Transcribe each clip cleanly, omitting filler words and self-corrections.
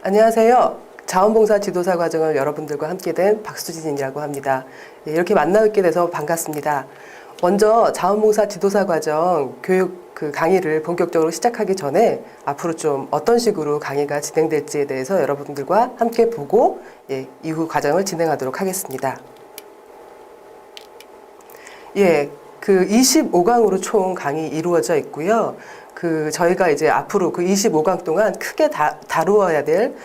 안녕하세요. 자원봉사 지도사 과정을 여러분들과 함께 된 박수진이라고 합니다. 이렇게 만나뵙게 돼서 반갑습니다. 먼저 자원봉사 지도사 과정 교육 강의를 본격적으로 시작하기 전에 앞으로 좀 어떤 식으로 강의가 진행될지에 대해서 여러분들과 함께 보고 이후 과정을 진행하도록 하겠습니다. 그 25강으로 총 강의 이루어져 있고요. 저희가 이제 앞으로 그 25강 동안 크게 다루어야 될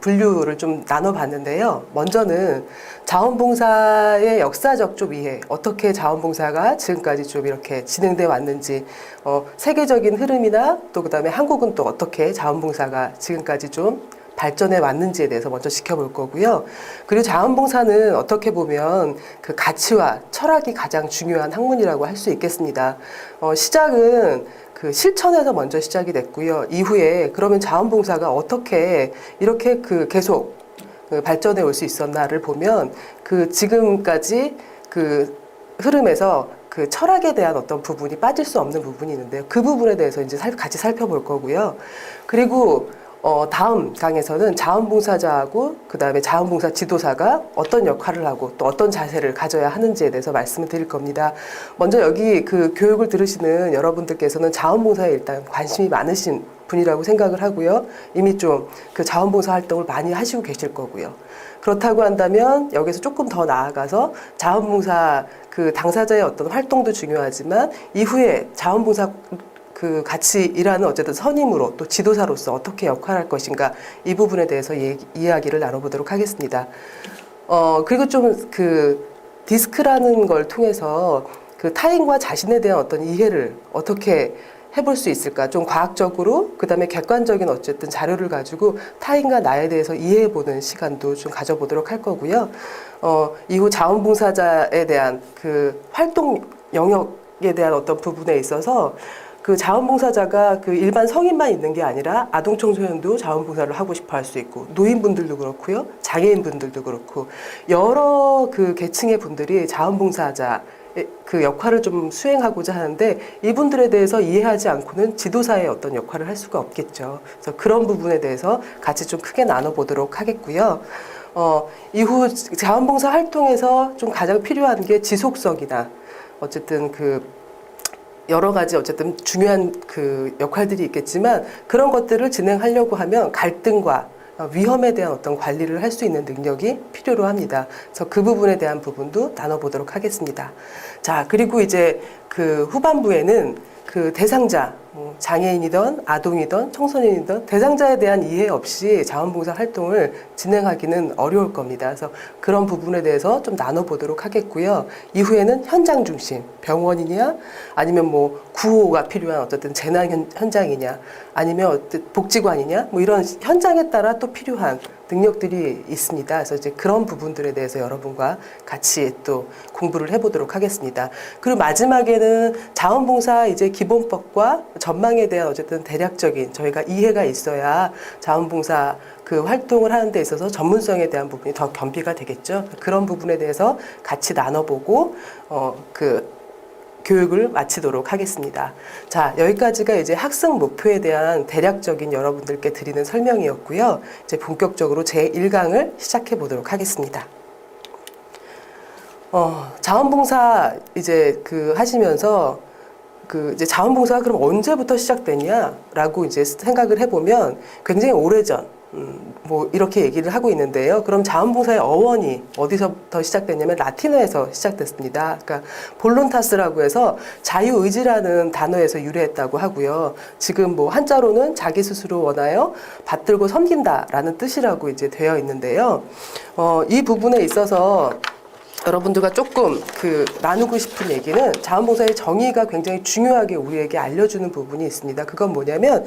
분류를 좀 나눠봤는데요. 먼저는 자원봉사의 역사적 좀 이해, 어떻게 자원봉사가 지금까지 좀 이렇게 진행돼 왔는지, 세계적인 흐름이나 또 그다음에 한국은 또 어떻게 자원봉사가 지금까지 좀 발전해 왔는지에 대해서 먼저 지켜볼 거고요. 그리고 자원봉사는 어떻게 보면 그 가치와 철학이 가장 중요한 학문이라고 할 수 있겠습니다. 시작은 그 실천에서 먼저 시작이 됐고요. 이후에 그러면 자원봉사가 어떻게 이렇게 계속 발전해 올 수 있었나를 보면 지금까지 흐름에서 철학에 대한 어떤 부분이 빠질 수 없는 부분이 있는데요. 그 부분에 대해서 이제 같이 살펴볼 거고요. 그리고 다음 강에서는 자원봉사자하고 그 다음에 자원봉사 지도사가 어떤 역할을 하고 또 어떤 자세를 가져야 하는지에 대해서 말씀을 드릴 겁니다. 먼저 여기 교육을 들으시는 여러분들께서는 자원봉사에 일단 관심이 많으신 분이라고 생각을 하고요. 이미 좀 자원봉사 활동을 많이 하시고 계실 거고요. 그렇다고 한다면 여기서 조금 더 나아가서 자원봉사 당사자의 어떤 활동도 중요하지만 이후에 자원봉사 같이 일하는 어쨌든 선임으로 또 지도사로서 어떻게 역할할 것인가 이 부분에 대해서 이야기를 나눠보도록 하겠습니다. 그리고 좀 디스크라는 걸 통해서 타인과 자신에 대한 어떤 이해를 어떻게 해볼 수 있을까? 좀 과학적으로 그다음에 객관적인 어쨌든 자료를 가지고 타인과 나에 대해서 이해해보는 시간도 좀 가져보도록 할 거고요. 이후 자원봉사자에 대한 활동 영역에 대한 어떤 부분에 있어서 자원봉사자가 일반 성인만 있는 게 아니라 아동청소년도 자원봉사를 하고 싶어 할 수 있고 노인분들도 그렇고요. 장애인분들도 그렇고 여러 계층의 분들이 자원봉사자 역할을 좀 수행하고자 하는데 이분들에 대해서 이해하지 않고는 지도사의 어떤 역할을 할 수가 없겠죠. 그래서 그런 부분에 대해서 같이 좀 크게 나눠보도록 하겠고요. 이후 자원봉사 활동에서 좀 가장 필요한 게 지속성이나 어쨌든 여러 가지 어쨌든 중요한 역할들이 있겠지만 그런 것들을 진행하려고 하면 갈등과 위험에 대한 어떤 관리를 할 수 있는 능력이 필요로 합니다. 그래서 그 부분에 대한 부분도 나눠보도록 하겠습니다. 자, 그리고 이제 후반부에는 대상자, 장애인이든 아동이든 청소년이든 대상자에 대한 이해 없이 자원봉사 활동을 진행하기는 어려울 겁니다. 그래서 그런 부분에 대해서 좀 나눠보도록 하겠고요. 이후에는 현장 중심, 병원이냐 아니면 구호가 필요한 어쨌든 재난 현장이냐 아니면 복지관이냐 이런 현장에 따라 또 필요한 능력들이 있습니다. 그래서 이제 그런 부분들에 대해서 여러분과 같이 또 공부를 해보도록 하겠습니다. 그리고 마지막에는 자원봉사 이제 기본법과 전망에 대한 어쨌든 대략적인 저희가 이해가 있어야 자원봉사 활동을 하는 데 있어서 전문성에 대한 부분이 더 겸비가 되겠죠. 그런 부분에 대해서 같이 나눠보고 교육을 마치도록 하겠습니다. 자, 여기까지가 이제 학습 목표에 대한 대략적인 여러분들께 드리는 설명이었고요. 이제 본격적으로 제1강을 시작해 보도록 하겠습니다. 자원봉사 이제 하시면서 이제 자원봉사가 그럼 언제부터 시작됐냐라고 이제 생각을 해보면 굉장히 오래전 이렇게 얘기를 하고 있는데요. 그럼 자원봉사의 어원이 어디서부터 시작됐냐면 라틴어에서 시작됐습니다. 그러니까 볼론타스라고 해서 자유의지라는 단어에서 유래했다고 하고요. 지금 한자로는 자기 스스로 원하여 받들고 섬긴다라는 뜻이라고 이제 되어 있는데요. 이 부분에 있어서 여러분들과 조금 나누고 싶은 얘기는 자원봉사의 정의가 굉장히 중요하게 우리에게 알려주는 부분이 있습니다. 그건 뭐냐면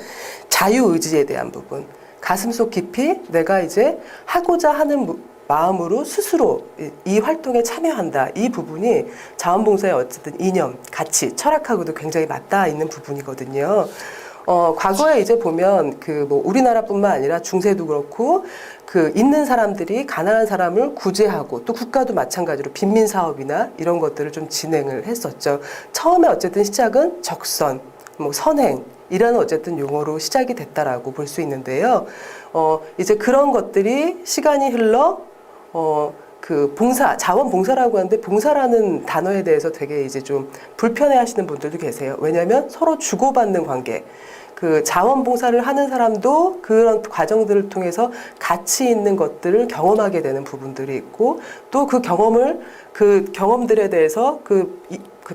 자유의지에 대한 부분. 가슴속 깊이 내가 이제 하고자 하는 마음으로 스스로 이 활동에 참여한다. 이 부분이 자원봉사의 어쨌든 이념, 가치, 철학하고도 굉장히 맞닿아 있는 부분이거든요. 과거에 이제 보면 우리나라뿐만 아니라 중세도 그렇고 있는 사람들이 가난한 사람을 구제하고 또 국가도 마찬가지로 빈민 사업이나 이런 것들을 좀 진행을 했었죠. 처음에 어쨌든 시작은 적선, 선행 이라는 어쨌든 용어로 시작이 됐다라고 볼 수 있는데요. 이제 그런 것들이 시간이 흘러 그 자원봉사라고 하는데 봉사라는 단어에 대해서 되게 이제 좀 불편해 하시는 분들도 계세요. 왜냐하면 서로 주고받는 관계. 그 자원봉사를 하는 사람도 그런 과정들을 통해서 가치 있는 것들을 경험하게 되는 부분들이 있고 또 그 경험들에 대해서 그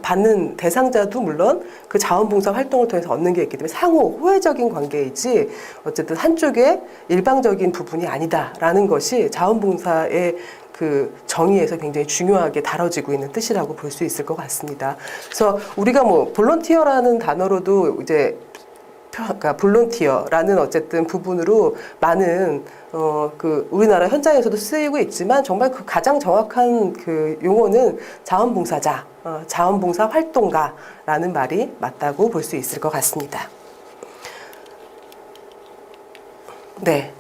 받는 대상자도 물론 그 자원봉사 활동을 통해서 얻는 게 있기 때문에 상호 호혜적인 관계이지 어쨌든 한쪽의 일방적인 부분이 아니다라는 것이 자원봉사의 그 정의에서 굉장히 중요하게 다뤄지고 있는 뜻이라고 볼 수 있을 것 같습니다. 그래서 우리가 뭐 볼런티어라는 단어로도 이제 그러니까 볼런티어라는 어쨌든 부분으로 많은 그 우리나라 현장에서도 쓰이고 있지만 정말 그 가장 정확한 그 용어는 자원봉사자, 자원봉사 활동가라는 말이 맞다고 볼 수 있을 것 같습니다. 네.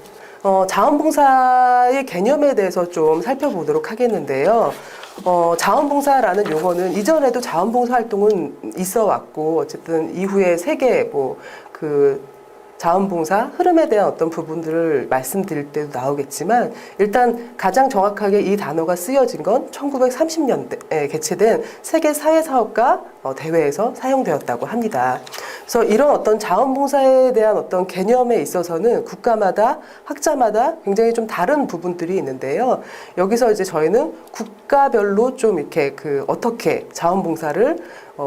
자원봉사의 개념에 대해서 좀 살펴보도록 하겠는데요. 자원봉사라는 용어는 이전에도 자원봉사 활동은 있어 왔고, 어쨌든 이후에 세계 자원봉사 흐름에 대한 어떤 부분들을 말씀드릴 때도 나오겠지만, 일단 가장 정확하게 이 단어가 쓰여진 건 1930년대에 개최된 세계 사회사업가 대회에서 사용되었다고 합니다. 그래서 이런 어떤 자원봉사에 대한 어떤 개념에 있어서는 국가마다 학자마다 굉장히 좀 다른 부분들이 있는데요. 여기서 이제 저희는 국가별로 좀 이렇게 어떻게 자원봉사를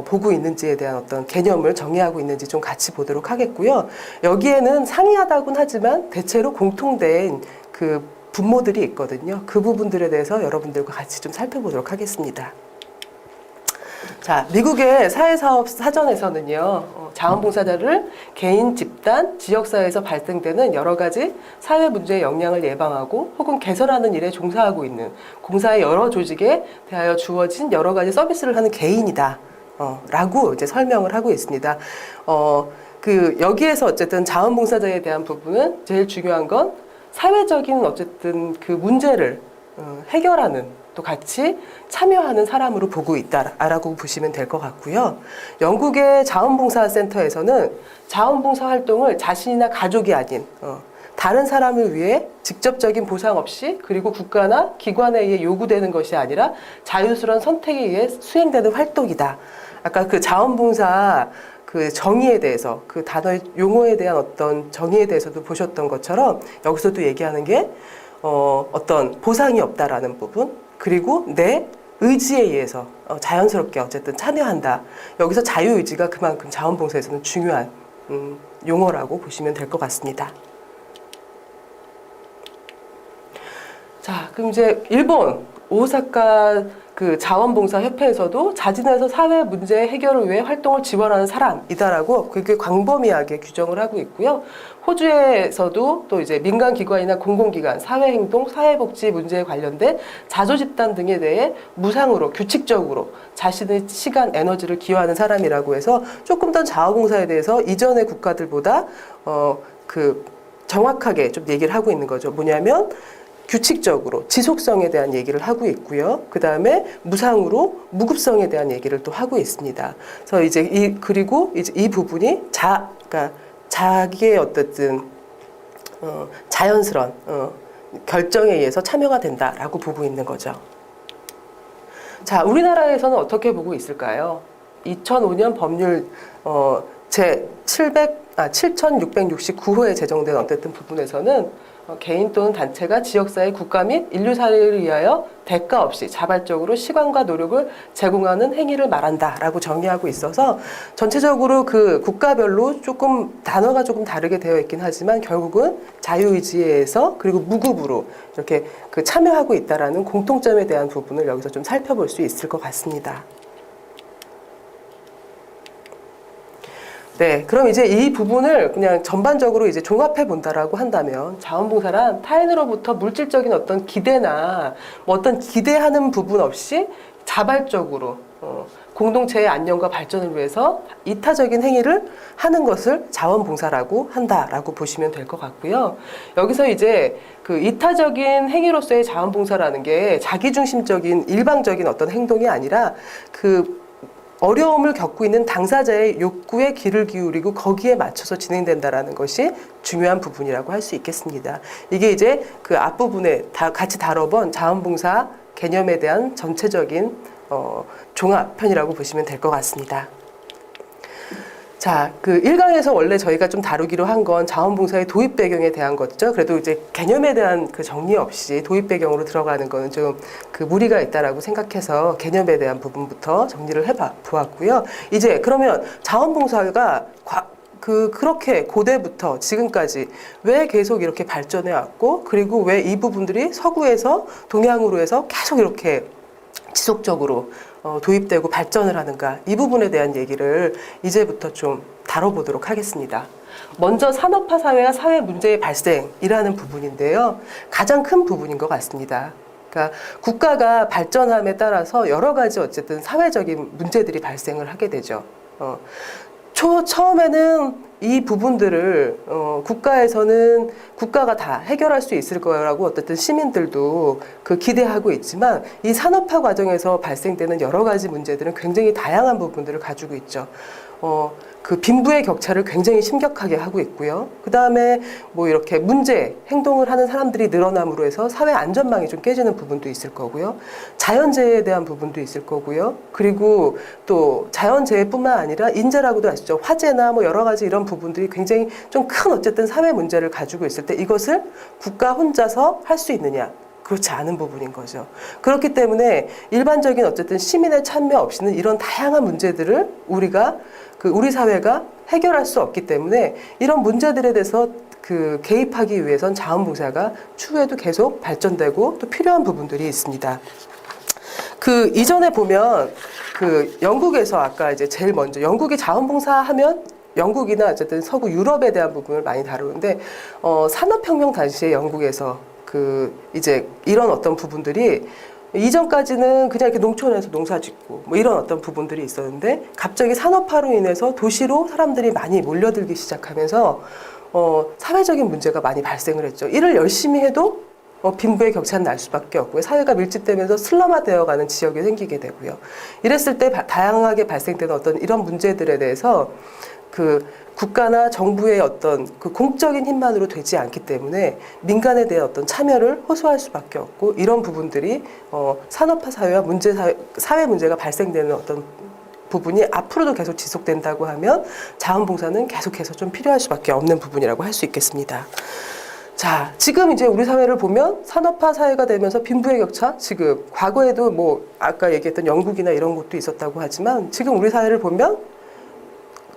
보고 있는지에 대한 어떤 개념을 정의하고 있는지 좀 같이 보도록 하겠고요. 여기에는 상이하다고는 하지만 대체로 공통된 그 분모들이 있거든요. 그 부분들에 대해서 여러분들과 같이 좀 살펴보도록 하겠습니다. 자, 미국의 사회사업 사전에서는요, 자원봉사자를 개인, 집단, 지역사회에서 발생되는 여러 가지 사회 문제의 영향을 예방하고 혹은 개선하는 일에 종사하고 있는 공사의 여러 조직에 대하여 주어진 여러 가지 서비스를 하는 개인이다. 라고 이제 설명을 하고 있습니다. 여기에서 어쨌든 자원봉사자에 대한 부분은 제일 중요한 건 사회적인 어쨌든 그 문제를 해결하는 또 같이 참여하는 사람으로 보고 있다라고 보시면 될 것 같고요. 영국의 자원봉사센터에서는 자원봉사 활동을 자신이나 가족이 아닌 다른 사람을 위해 직접적인 보상 없이 그리고 국가나 기관에 의해 요구되는 것이 아니라 자유스러운 선택에 의해 수행되는 활동이다. 아까 그 자원봉사 그 정의에 대해서 그 단어의 용어에 대한 어떤 정의에 대해서도 보셨던 것처럼 여기서도 얘기하는 게 어떤 보상이 없다라는 부분 그리고 내 의지에 의해서 자연스럽게 어쨌든 참여한다. 여기서 자유의지가 그만큼 자원봉사에서는 중요한 용어라고 보시면 될 것 같습니다. 자, 그럼 이제 일본 오사카 그 자원봉사협회에서도 자진해서 사회 문제 해결을 위해 활동을 지원하는 사람이다라고 그게 광범위하게 규정을 하고 있고요. 호주에서도 또 이제 민간기관이나 공공기관, 사회행동, 사회복지 문제에 관련된 자조집단 등에 대해 무상으로 규칙적으로 자신의 시간, 에너지를 기여하는 사람이라고 해서 조금 더 자원봉사에 대해서 이전의 국가들보다 정확하게 좀 얘기를 하고 있는 거죠. 뭐냐면 규칙적으로 지속성에 대한 얘기를 하고 있고요. 그 다음에 무상으로 무급성에 대한 얘기를 또 하고 있습니다. 그래서 이제 그리고 이제 이 부분이 그러니까 자기의 어쨌든 자연스러운 결정에 의해서 참여가 된다라고 보고 있는 거죠. 자, 우리나라에서는 어떻게 보고 있을까요? 2005년 법률 제 7669호에 제정된 어쨌든 부분에서는 개인 또는 단체가 지역사회, 국가 및 인류사회를 위하여 대가 없이 자발적으로 시간과 노력을 제공하는 행위를 말한다라고 정의하고 있어서 전체적으로 그 국가별로 조금 단어가 조금 다르게 되어 있긴 하지만 결국은 자유의지에서 그리고 무급으로 이렇게 참여하고 있다라는 공통점에 대한 부분을 여기서 좀 살펴볼 수 있을 것 같습니다. 네, 그럼 이제 이 부분을 그냥 전반적으로 이제 종합해 본다라고 한다면 자원봉사란 타인으로부터 물질적인 어떤 기대나 뭐 어떤 기대하는 부분 없이 자발적으로 공동체의 안녕과 발전을 위해서 이타적인 행위를 하는 것을 자원봉사라고 한다라고 보시면 될 것 같고요. 여기서 이제 그 이타적인 행위로서의 자원봉사라는 게 자기중심적인 일방적인 어떤 행동이 아니라 어려움을 겪고 있는 당사자의 욕구에 귀를 기울이고 거기에 맞춰서 진행된다라는 것이 중요한 부분이라고 할 수 있겠습니다. 이게 이제 그 앞부분에 같이 다뤄본 자원봉사 개념에 대한 전체적인 종합편이라고 보시면 될 것 같습니다. 자, 그 1강에서 원래 저희가 좀 다루기로 한 건 자원봉사의 도입 배경에 대한 거죠. 그래도 이제 개념에 대한 그 정리 없이 도입 배경으로 들어가는 거는 좀 그 무리가 있다라고 생각해서 개념에 대한 부분부터 정리를 보았고요. 이제 그러면 자원봉사가 그렇게 고대부터 지금까지 왜 계속 이렇게 발전해 왔고, 그리고 왜 이 부분들이 서구에서 동양으로 해서 계속 이렇게 지속적으로 도입되고 발전을 하는가, 이 부분에 대한 얘기를 이제부터 좀 다뤄보도록 하겠습니다. 먼저 산업화 사회와 사회 문제의 발생이라는 부분인데요. 가장 큰 부분인 것 같습니다. 그러니까 국가가 발전함에 따라서 여러 가지 어쨌든 사회적인 문제들이 발생을 하게 되죠. 처음에는 이 부분들을 국가에서는 국가가 다 해결할 수 있을 거라고 어쨌든 시민들도 그 기대하고 있지만, 이 산업화 과정에서 발생되는 여러 가지 문제들은 굉장히 다양한 부분들을 가지고 있죠. 그 빈부의 격차를 굉장히 심각하게 하고 있고요. 그 다음에 뭐 이렇게 행동을 하는 사람들이 늘어남으로 해서 사회 안전망이 좀 깨지는 부분도 있을 거고요. 자연재해에 대한 부분도 있을 거고요. 그리고 또 자연재해뿐만 아니라 인재라고도 아시죠. 화재나 뭐 여러 가지 이런 부분들이 굉장히 좀 큰 어쨌든 사회 문제를 가지고 있을 때 이것을 국가 혼자서 할 수 있느냐? 그렇지 않은 부분인 거죠. 그렇기 때문에 일반적인 어쨌든 시민의 참여 없이는 이런 다양한 문제들을 우리 사회가 해결할 수 없기 때문에 이런 문제들에 대해서 개입하기 위해선 자원봉사가 추후에도 계속 발전되고 또 필요한 부분들이 있습니다. 이전에 보면 영국에서 아까 이제 제일 먼저 영국이 자원봉사 하면 영국이나 어쨌든 서구 유럽에 대한 부분을 많이 다루는데, 산업혁명 당시에 영국에서 이제 이런 어떤 부분들이 이전까지는 그냥 이렇게 농촌에서 농사 짓고 뭐 이런 어떤 부분들이 있었는데, 갑자기 산업화로 인해서 도시로 사람들이 많이 몰려들기 시작하면서 사회적인 문제가 많이 발생을 했죠. 일을 열심히 해도 빈부의 격차는 날 수밖에 없고요. 사회가 밀집되면서 슬럼화되어가는 지역이 생기게 되고요. 이랬을 때 다양하게 발생되는 어떤 이런 문제들에 대해서 국가나 정부의 어떤 공적인 힘만으로 되지 않기 때문에 민간에 대한 어떤 참여를 호소할 수밖에 없고, 이런 부분들이 산업화 사회와 사회 문제가 발생되는 어떤 부분이 앞으로도 계속 지속된다고 하면 자원봉사는 계속해서 좀 필요할 수밖에 없는 부분이라고 할 수 있겠습니다. 자, 지금 이제 우리 사회를 보면 산업화 사회가 되면서 빈부의 격차, 지금 과거에도 뭐 아까 얘기했던 영국이나 이런 곳도 있었다고 하지만, 지금 우리 사회를 보면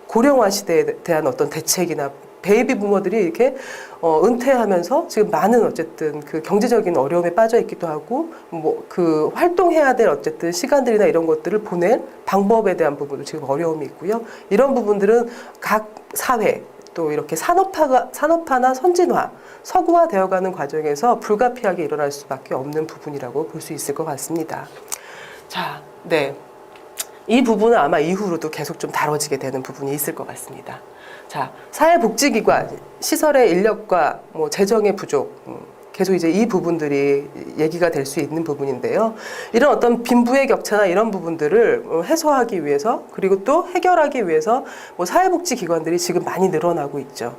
고령화 시대에 대한 어떤 대책이나 베이비 부모들이 이렇게 은퇴하면서 지금 많은 어쨌든 경제적인 어려움에 빠져 있기도 하고, 뭐 활동해야 될 어쨌든 시간들이나 이런 것들을 보낼 방법에 대한 부분도 지금 어려움이 있고요. 이런 부분들은 각 사회 또 이렇게 산업화나 선진화, 서구화 되어가는 과정에서 불가피하게 일어날 수밖에 없는 부분이라고 볼 수 있을 것 같습니다. 자, 네. 이 부분은 아마 이후로도 계속 좀 다뤄지게 되는 부분이 있을 것 같습니다. 자, 사회복지기관, 시설의 인력과 뭐 재정의 부족, 계속 이제 이 부분들이 얘기가 될 수 있는 부분인데요. 이런 어떤 빈부의 격차나 이런 부분들을 해소하기 위해서, 그리고 또 해결하기 위해서 뭐 사회복지기관들이 지금 많이 늘어나고 있죠.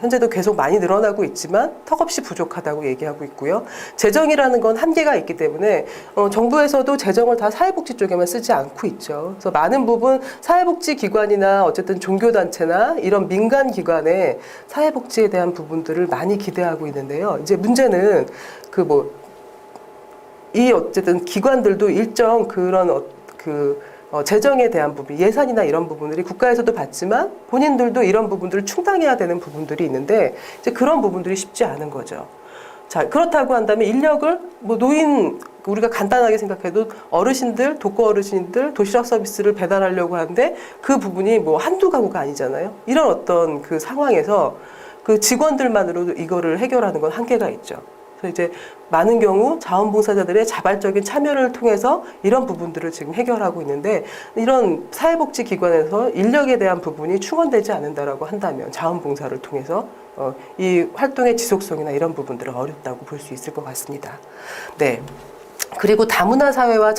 현재도 계속 많이 늘어나고 있지만 턱없이 부족하다고 얘기하고 있고요. 재정이라는 건 한계가 있기 때문에 정부에서도 재정을 다 사회복지 쪽에만 쓰지 않고 있죠. 그래서 많은 부분 사회복지기관이나 어쨌든 종교단체나 이런 민간기관에 사회복지에 대한 부분들을 많이 기대하고 있는데요. 이제 문제는 이 어쨌든 기관들도 일정 그런 재정에 대한 부분, 예산이나 이런 부분들이 국가에서도 받지만 본인들도 이런 부분들을 충당해야 되는 부분들이 있는데, 이제 그런 부분들이 쉽지 않은 거죠. 자, 그렇다고 한다면 인력을 우리가 간단하게 생각해도 어르신들, 독거 어르신들 도시락 서비스를 배달하려고 하는데 그 부분이 뭐 한두 가구가 아니잖아요. 이런 어떤 상황에서 직원들만으로도 이거를 해결하는 건 한계가 있죠. 그래서 이제 많은 경우 자원봉사자들의 자발적인 참여를 통해서 이런 부분들을 지금 해결하고 있는데, 이런 사회복지기관에서 인력에 대한 부분이 충원되지 않는다라고 한다면 자원봉사를 통해서 이 활동의 지속성이나 이런 부분들은 어렵다고 볼 수 있을 것 같습니다. 네. 그리고 다문화 사회와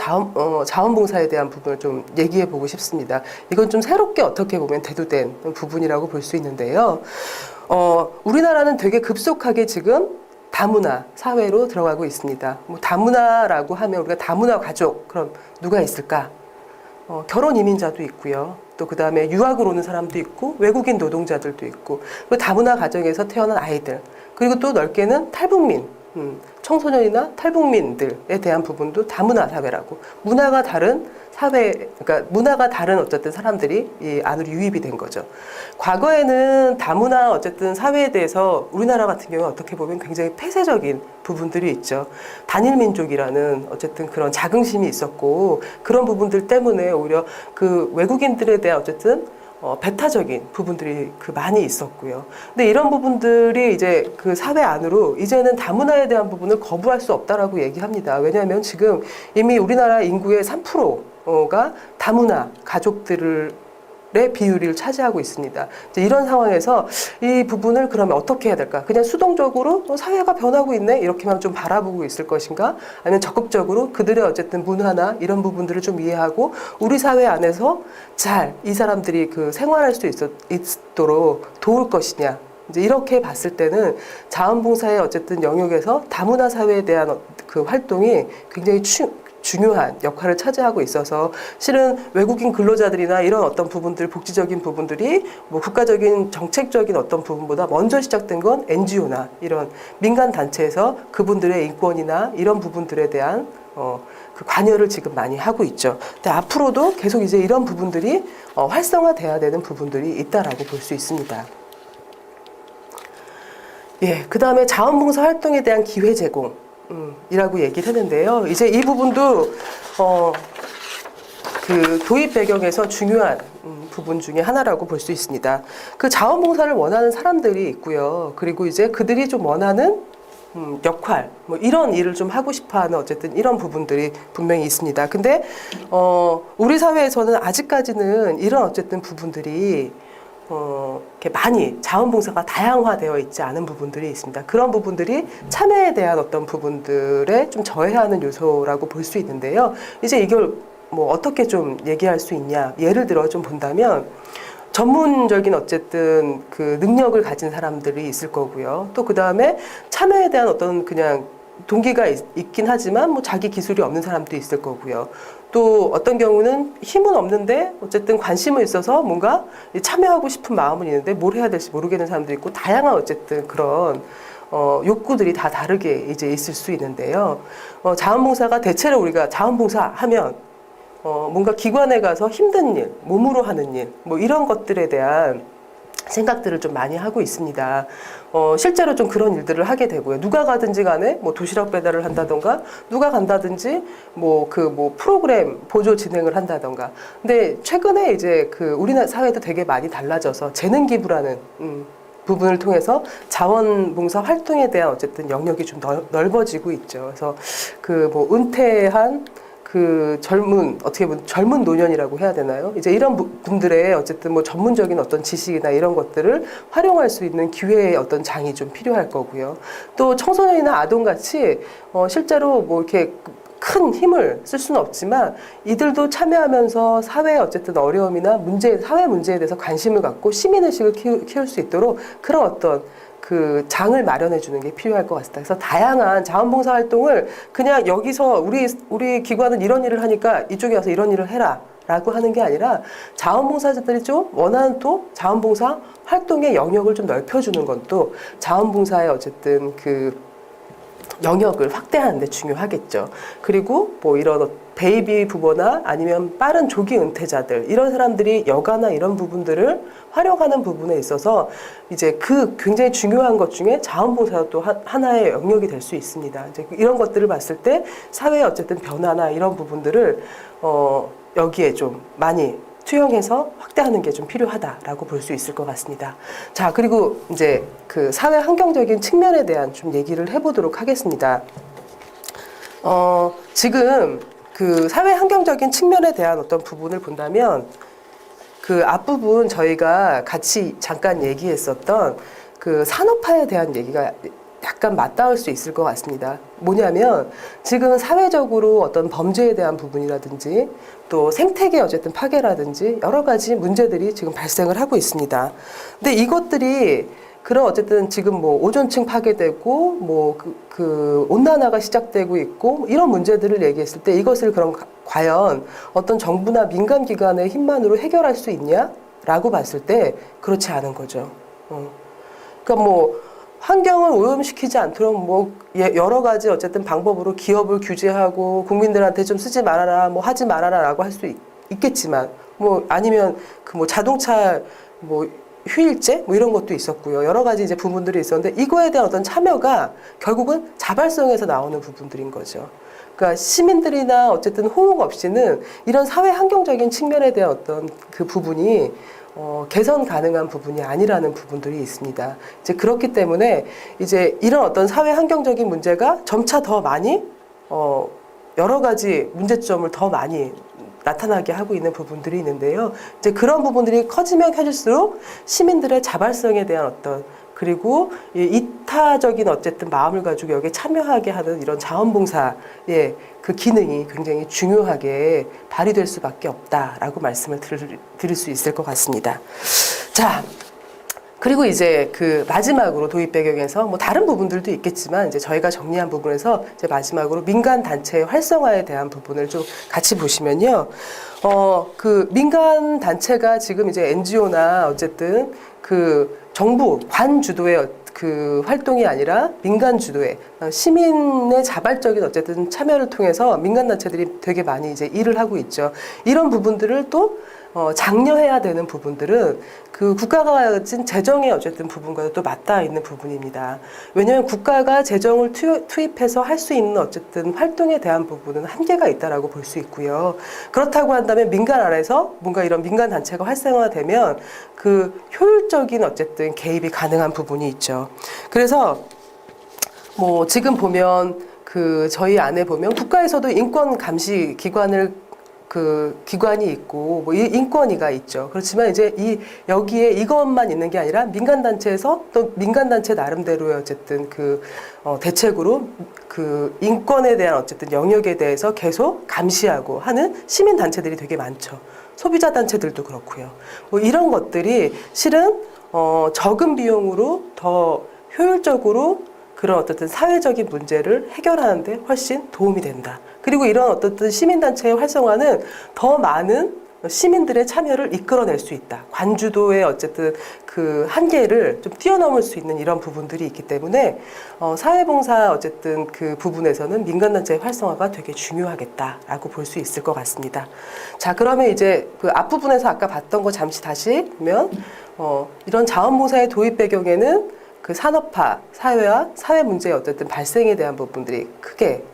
자원봉사에 대한 부분을 좀 얘기해 보고 싶습니다. 이건 좀 새롭게 어떻게 보면 대두된 부분이라고 볼 수 있는데요. 우리나라는 되게 급속하게 지금 다문화 사회로 들어가고 있습니다. 뭐 다문화라고 하면 우리가 다문화 가족, 그럼 누가 있을까? 결혼 이민자도 있고요. 또 그 다음에 유학을 오는 사람도 있고 외국인 노동자들도 있고 그리고 다문화 가정에서 태어난 아이들 그리고 또 넓게는 탈북민 청소년이나 탈북민들에 대한 부분도 다문화 사회라고 문화가 다른 사회 그러니까 문화가 다른 어쨌든 사람들이 이 안으로 유입이 된 거죠. 과거에는 다문화 어쨌든 사회에 대해서 우리나라 같은 경우 어떻게 보면 굉장히 폐쇄적인 부분들이 있죠. 단일 민족이라는 어쨌든 그런 자긍심이 있었고 그런 부분들 때문에 오히려 그 외국인들에 대한 어쨌든 배타적인 부분들이 많이 있었고요. 근데 이런 부분들이 이제 그 사회 안으로 이제는 다문화에 대한 부분을 거부할 수 없다라고 얘기합니다. 왜냐하면 지금 이미 우리나라 인구의 3%가 다문화 가족들을 의 비율을 차지하고 있습니다. 이제 이런 상황에서 이 부분을 그러면 어떻게 해야 될까? 그냥 수동적으로 사회가 변하고 있네 이렇게만 좀 바라보고 있을 것인가? 아니면 적극적으로 그들의 어쨌든 문화나 이런 부분들을 좀 이해하고 우리 사회 안에서 잘 이 사람들이 그 생활할 수 있도록 도울 것이냐? 이제 이렇게 봤을 때는 자원봉사의 어쨌든 영역에서 다문화 사회에 대한 그 활동이 굉장히 중요한 역할을 차지하고 있어서 실은 외국인 근로자들이나 이런 어떤 부분들 복지적인 부분들이 뭐 국가적인 정책적인 어떤 부분보다 먼저 시작된 건 NGO나 이런 민간 단체에서 그분들의 인권이나 이런 부분들에 대한 그 관여를 지금 많이 하고 있죠. 근데 앞으로도 계속 이제 이런 부분들이 활성화돼야 되는 부분들이 있다라고 볼 수 있습니다. 예, 그 다음에 자원봉사 활동에 대한 기회 제공. 이라고 얘기를 했는데요. 이제 이 부분도 그 도입 배경에서 중요한 부분 중에 하나라고 볼 수 있습니다. 그 자원봉사를 원하는 사람들이 있고요. 그리고 이제 그들이 좀 원하는 역할, 뭐 이런 일을 좀 하고 싶어하는 어쨌든 이런 부분들이 분명히 있습니다. 근데 우리 사회에서는 아직까지는 이런 어쨌든 부분들이 이렇게 많이 자원봉사가 다양화되어 있지 않은 부분들이 있습니다. 그런 부분들이 참여에 대한 어떤 부분들에 좀 저해하는 요소라고 볼 수 있는데요. 이제 이걸 뭐 어떻게 좀 얘기할 수 있냐. 예를 들어 좀 본다면 전문적인 어쨌든 그 능력을 가진 사람들이 있을 거고요. 또 그 다음에 참여에 대한 어떤 그냥 동기가 있긴 하지만 뭐 자기 기술이 없는 사람도 있을 거고요. 또 어떤 경우는 힘은 없는데 어쨌든 관심은 있어서 뭔가 참여하고 싶은 마음은 있는데 뭘 해야 될지 모르겠는 사람도 있고 다양한 어쨌든 그런 욕구들이 다 다르게 이제 있을 수 있는데요. 자원봉사가 대체로 우리가 자원봉사 하면 뭔가 기관에 가서 힘든 일, 몸으로 하는 일, 뭐 이런 것들에 대한 생각들을 좀 많이 하고 있습니다. 실제로 좀 그런 일들을 하게 되고요. 누가 가든지 간에 뭐 도시락 배달을 한다던가, 누가 간다든지 뭐 프로그램 보조 진행을 한다던가. 근데 최근에 이제 그 우리나라 사회도 되게 많이 달라져서 재능 기부라는 부분을 통해서 자원봉사 활동에 대한 어쨌든 영역이 좀 넓어지고 있죠. 그래서 그 뭐 은퇴한 그 어떻게 보면 젊은 노년이라고 해야 되나요? 이제 이런 분들의 어쨌든 뭐 전문적인 어떤 지식이나 이런 것들을 활용할 수 있는 기회의 어떤 장이 좀 필요할 거고요. 또 청소년이나 아동같이 실제로 뭐 이렇게 큰 힘을 쓸 수는 없지만 이들도 참여하면서 사회의 어쨌든 어려움이나 사회 문제에 대해서 관심을 갖고 시민의식을 키울 수 있도록 그런 어떤 그 장을 마련해 주는 게 필요할 것 같습니다. 그래서 다양한 자원봉사 활동을 그냥 여기서 우리 기관은 이런 일을 하니까 이쪽에 와서 이런 일을 해라 라고 하는 게 아니라 자원봉사자들이 좀 원하는 또 자원봉사 활동의 영역을 좀 넓혀주는 건 또 자원봉사의 어쨌든 그 영역을 확대하는 데 중요하겠죠. 그리고 뭐 이런 베이비 부모나 아니면 빠른 조기 은퇴자들 이런 사람들이 여가나 이런 부분들을 활용하는 부분에 있어서 이제 그 굉장히 중요한 것 중에 자원봉사가 또 하나의 영역이 될 수 있습니다. 이제 이런 것들을 봤을 때 사회의 어쨌든 변화나 이런 부분들을 여기에 좀 많이 투영해서 확대하는 게 좀 필요하다라고 볼 수 있을 것 같습니다. 자, 그리고 이제 그 사회 환경적인 측면에 대한 좀 얘기를 해보도록 하겠습니다. 지금 그 사회 환경적인 측면에 대한 어떤 부분을 본다면 그 앞부분 저희가 같이 잠깐 얘기했었던 그 산업화에 대한 얘기가 약간 맞닿을 수 있을 것 같습니다. 뭐냐면 지금 사회적으로 어떤 범죄에 대한 부분이라든지 또 생태계 어쨌든 파괴라든지 여러 가지 문제들이 지금 발생을 하고 있습니다. 근데 이것들이 그런 어쨌든 지금 뭐 오존층 파괴되고 뭐 그 온난화가 시작되고 있고 이런 문제들을 얘기했을 때 이것을 그럼 과연 어떤 정부나 민간 기관의 힘만으로 해결할 수 있냐라고 봤을 때 그렇지 않은 거죠. 그러니까 뭐 환경을 오염시키지 않도록 뭐 여러 가지 어쨌든 방법으로 기업을 규제하고 국민들한테 좀 쓰지 말아라 뭐 하지 말아라라고 할 수 있겠지만 뭐 아니면 그 뭐 자동차 뭐 휴일제 뭐 이런 것도 있었고요. 여러 가지 이제 부분들이 있었는데 이거에 대한 어떤 참여가 결국은 자발성에서 나오는 부분들인 거죠. 그러니까 시민들이나 어쨌든 호응 없이는 이런 사회 환경적인 측면에 대한 어떤 그 부분이 개선 가능한 부분이 아니라는 부분들이 있습니다. 이제 그렇기 때문에 이제 이런 어떤 사회 환경적인 문제가 점차 더 많이 여러 가지 문제점을 더 많이 나타나게 하고 있는 부분들이 있는데요. 이제 그런 부분들이 커지면 커질수록 시민들의 자발성에 대한 어떤 그리고 이타적인 어쨌든 마음을 가지고 여기에 참여하게 하는 이런 자원봉사의 그 기능이 굉장히 중요하게 발휘될 수밖에 없다라고 말씀을 드릴 수 있을 것 같습니다. 자, 그리고 이제 그 마지막으로 도입 배경에서 뭐 다른 부분들도 있겠지만 이제 저희가 정리한 부분에서 이제 마지막으로 민간 단체의 활성화에 대한 부분을 좀 같이 보시면요. 그 민간 단체가 지금 이제 NGO나 어쨌든 그 정부 관 주도의 그 활동이 아니라 민간 주도의 시민의 자발적인 어쨌든 참여를 통해서 민간 단체들이 되게 많이 이제 일을 하고 있죠. 이런 부분들을 또 장려해야 되는 부분들은 그 국가가 가진 재정의 어쨌든 부분과도 또 맞닿아 있는 부분입니다. 왜냐하면 국가가 재정을 투입해서 할 수 있는 어쨌든 활동에 대한 부분은 한계가 있다라고 볼 수 있고요. 그렇다고 한다면 민간 안에서 뭔가 이런 민간 단체가 활성화되면 그 효율적인 어쨌든 개입이 가능한 부분이 있죠. 그래서 뭐 지금 보면 그 저희 안에 보면 국가에서도 인권 감시 기관을 그 기관이 있고 뭐 인권위가 있죠. 그렇지만 이제 여기에 이것만 있는 게 아니라 민간 단체에서 또 민간 단체 나름대로의 어쨌든 그 대책으로 그 인권에 대한 어쨌든 영역에 대해서 계속 감시하고 하는 시민 단체들이 되게 많죠. 소비자 단체들도 그렇고요. 뭐 이런 것들이 실은 적은 비용으로 더 효율적으로 그런 어떤 사회적인 문제를 해결하는데 훨씬 도움이 된다. 그리고 이런 어떤 시민단체의 활성화는 더 많은 시민들의 참여를 이끌어낼 수 있다. 관주도의 어쨌든 그 한계를 좀 뛰어넘을 수 있는 이런 부분들이 있기 때문에 사회봉사 어쨌든 그 부분에서는 민간단체의 활성화가 되게 중요하겠다라고 볼 수 있을 것 같습니다. 자, 그러면 이제 그 앞부분에서 아까 봤던 거 잠시 다시 보면 이런 자원봉사의 도입 배경에는 그 산업화, 사회와 사회 문제의 어쨌든 발생에 대한 부분들이 크게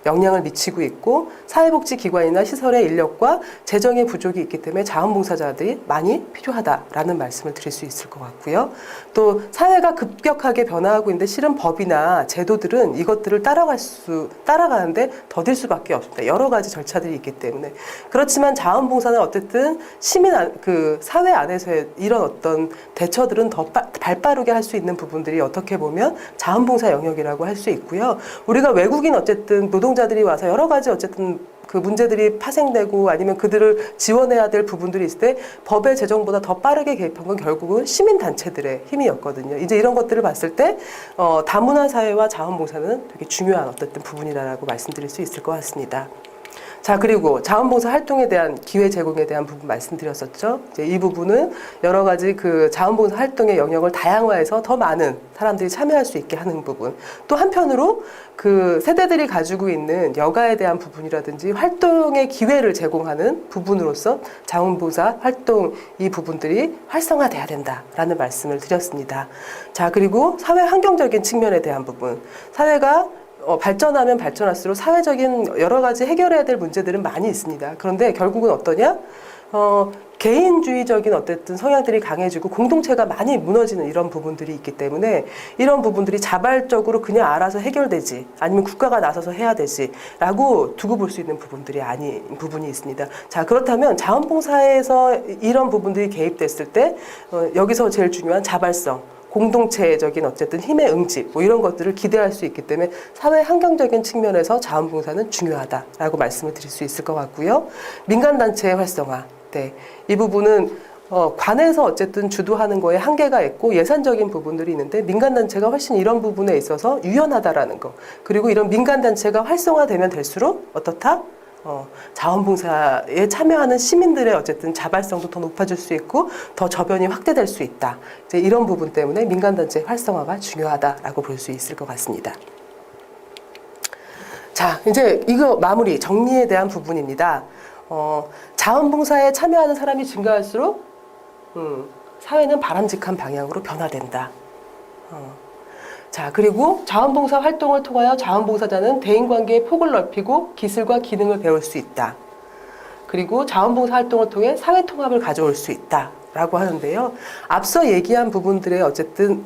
영향을 미치고 있고 사회복지기관이나 시설의 인력과 재정의 부족이 있기 때문에 자원봉사자들이 많이 필요하다라는 말씀을 드릴 수 있을 것 같고요. 또 사회가 급격하게 변화하고 있는데 실은 법이나 제도들은 이것들을 따라가는데 더딜 수밖에 없습니다. 여러 가지 절차들이 있기 때문에. 그렇지만 자원봉사는 어쨌든 그 사회 안에서의 이런 어떤 대처들은 더 발빠르게 할 수 있는 부분들이 어떻게 보면 자원봉사 영역이라고 할 수 있고요. 우리가 외국인 어쨌든 노동자들이 와서 여러 가지 어쨌든 그 문제들이 파생되고 아니면 그들을 지원해야 될 부분들이 있을 때 법의 제정보다 더 빠르게 개입한 건 결국은 시민단체들의 힘이었거든요. 이제 이런 것들을 봤을 때 다문화 사회와 자원봉사는 되게 중요한 어떤 부분이라고 말씀드릴 수 있을 것 같습니다. 자, 그리고 자원봉사 활동에 대한 기회 제공에 대한 부분 말씀드렸었죠. 이제 이 부분은 여러 가지 그 자원봉사 활동의 영역을 다양화해서 더 많은 사람들이 참여할 수 있게 하는 부분. 또 한편으로 그 세대들이 가지고 있는 여가에 대한 부분이라든지 활동의 기회를 제공하는 부분으로서 자원봉사 활동 이 부분들이 활성화돼야 된다라는 말씀을 드렸습니다. 자, 그리고 사회 환경적인 측면에 대한 부분. 사회가 발전하면 발전할수록 사회적인 여러 가지 해결해야 될 문제들은 많이 있습니다. 그런데 결국은 어떠냐? 개인주의적인 어쨌든 성향들이 강해지고 공동체가 많이 무너지는 이런 부분들이 있기 때문에 이런 부분들이 자발적으로 그냥 알아서 해결되지 아니면 국가가 나서서 해야 되지 라고 두고 볼 수 있는 부분들이 아닌 부분이 있습니다. 자, 그렇다면 자원봉사에서 이런 부분들이 개입됐을 때 여기서 제일 중요한 자발성, 공동체적인 어쨌든 힘의 응집 뭐 이런 것들을 기대할 수 있기 때문에 사회 환경적인 측면에서 자원봉사는 중요하다라고 말씀을 드릴 수 있을 것 같고요. 민간단체의 활성화. 네. 이 부분은 관에서 어쨌든 주도하는 거에 한계가 있고 예산적인 부분들이 있는데 민간단체가 훨씬 이런 부분에 있어서 유연하다라는 거. 그리고 이런 민간단체가 활성화되면 될수록 어떻다? 자원봉사에 참여하는 시민들의 어쨌든 자발성도 더 높아질 수 있고 더 저변이 확대될 수 있다. 이제 이런 부분 때문에 민간단체 활성화가 중요하다라고 볼 수 있을 것 같습니다. 자, 이제 이거 마무리 정리에 대한 부분입니다. 자원봉사에 참여하는 사람이 증가할수록 사회는 바람직한 방향으로 변화된다. 자, 그리고 자원봉사 활동을 통하여 자원봉사자는 대인관계의 폭을 넓히고 기술과 기능을 배울 수 있다. 그리고 자원봉사 활동을 통해 사회통합을 가져올 수 있다라고 하는데요. 앞서 얘기한 부분들의 어쨌든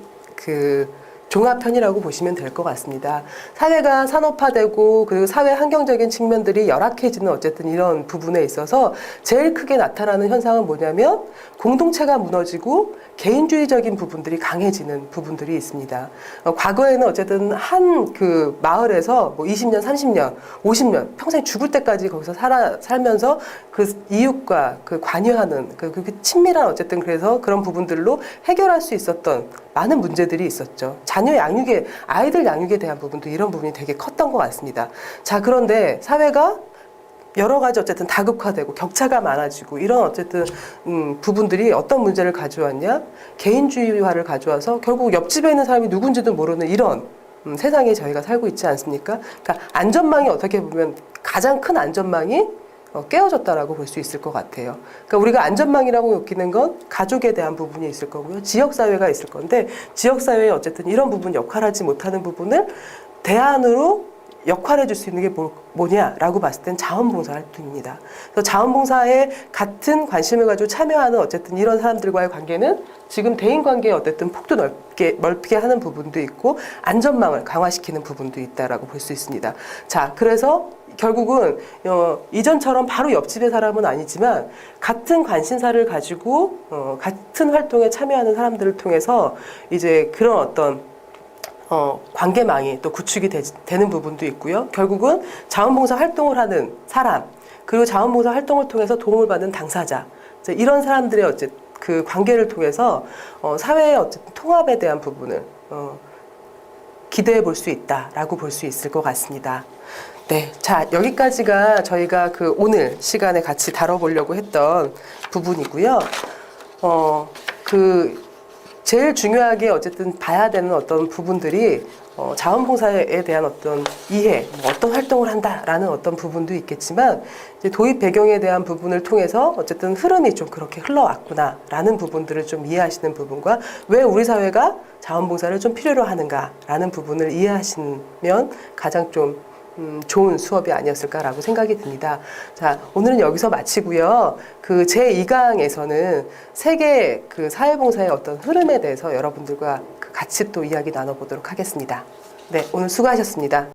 종합편이라고 보시면 될 것 같습니다. 사회가 산업화되고 그리고 사회 환경적인 측면들이 열악해지는 어쨌든 이런 부분에 있어서 제일 크게 나타나는 현상은 뭐냐면 공동체가 무너지고 개인주의적인 부분들이 강해지는 부분들이 있습니다. 과거에는 어쨌든 한 그 마을에서 뭐 20년, 30년, 50년 평생 죽을 때까지 거기서 살면서 그 이웃과 그 관여하는 그 친밀한 어쨌든 그래서 그런 부분들로 해결할 수 있었던 많은 문제들이 있었죠. 자녀 양육에, 아이들 양육에 대한 부분도 이런 부분이 되게 컸던 것 같습니다. 자, 그런데 사회가 여러 가지 어쨌든 다극화되고 격차가 많아지고 이런 어쨌든 부분들이 어떤 문제를 가져왔냐? 개인주의화를 가져와서 결국 옆집에 있는 사람이 누군지도 모르는 이런 세상에 저희가 살고 있지 않습니까? 그러니까 안전망이 어떻게 보면 가장 큰 안전망이 깨어졌다라고 볼 수 있을 것 같아요. 그러니까 우리가 안전망이라고 느끼는 건 가족에 대한 부분이 있을 거고요. 지역사회가 있을 건데 지역사회에 어쨌든 이런 부분 역할하지 못하는 부분을 대안으로 역할해 줄 수 있는 게 뭐냐라고 봤을 땐 자원봉사 활동입니다. 그래서 자원봉사에 같은 관심을 가지고 참여하는 어쨌든 이런 사람들과의 관계는 지금 대인관계의 어쨌든 폭도 넓게 하는 부분도 있고 안전망을 강화시키는 부분도 있다라고 볼 수 있습니다. 자, 그래서 결국은 이전처럼 바로 옆집의 사람은 아니지만 같은 관심사를 가지고 같은 활동에 참여하는 사람들을 통해서 이제 그런 어떤 관계망이 또 구축이 되는 부분도 있고요. 결국은 자원봉사 활동을 하는 사람, 그리고 자원봉사 활동을 통해서 도움을 받는 당사자, 이런 사람들의 어쨌든 그 관계를 통해서 사회의 어쨌든 통합에 대한 부분을 기대해 볼 수 있다라고 볼 수 있을 것 같습니다. 네, 자, 여기까지가 저희가 그 오늘 시간에 같이 다뤄보려고 했던 부분이고요. 제일 중요하게 어쨌든 봐야 되는 어떤 부분들이 자원봉사에 대한 어떤 이해, 어떤 활동을 한다라는 어떤 부분도 있겠지만 이제 도입 배경에 대한 부분을 통해서 어쨌든 흐름이 좀 그렇게 흘러왔구나라는 부분들을 좀 이해하시는 부분과 왜 우리 사회가 자원봉사를 좀 필요로 하는가라는 부분을 이해하시면 가장 좀 좋은 수업이 아니었을까라고 생각이 듭니다. 자, 오늘은 여기서 마치고요. 그 제2강에서는 세계 그 사회봉사의 어떤 흐름에 대해서 여러분들과 같이 또 이야기 나눠보도록 하겠습니다. 네, 오늘 수고하셨습니다.